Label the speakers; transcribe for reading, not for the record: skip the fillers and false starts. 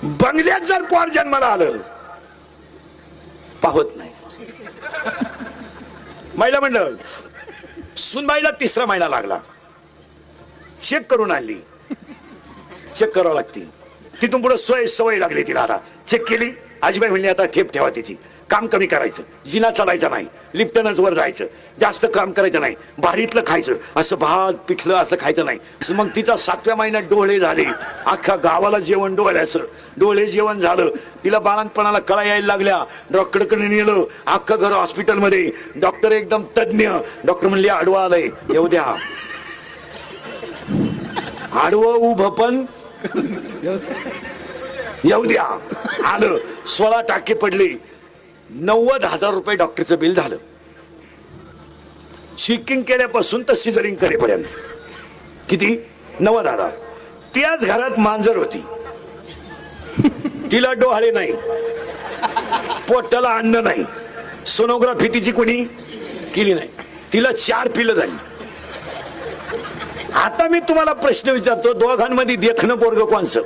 Speaker 1: बंगल्यात जर पोर जन्माला आलं पाहत नाही. महिला म्हणलं सुनबाईला 3रा महिना लागला, चेक करून आणली, चेक करावं लागते. तिथून पुढे सवय लागली तिला. आता चेक केली, आजीबाई म्हणली आता ठेप ठेवा तिची, काम कमी करायचं, जिना चालायचं नाही, लिफ्टनच वर जायचं, जास्त काम करायचं नाही, भारीतलं खायचं, असं भात पिठलं असं खायचं नाही. मग तिचा 7व्या महिन्यात डोळे झाले, अख्ख्या गावाला जेवण डोळ्याचं, डोळे जेवण झालं. तिला बाळंतपणाला कळा यायला लागल्या, डॉक्टरकडे नेलं, अख्खं घर हॉस्पिटलमध्ये. डॉक्टर एकदम तज्ञ, डॉक्टर म्हणले आडवं आलंय, येऊ द्या. आडवं उभं पण येऊ द्या. आलं, 16 टाके पडले, 90,000 रुपये डॉक्टरचं बिल झालं. शिकिंग केल्यापासून तर सिझरिंग करेपर्यंत किती? 90,000. त्याच घरात मांजर होती, तिला डोहाळे नाही, पोटाला अन्न नाही, सोनोग्राफी तिची कोणी केली नाही, तिला 4 पिलं झाली. आता मी तुम्हाला प्रश्न विचारतो, दोघांमध्ये देखणं पोरगं कोणचं?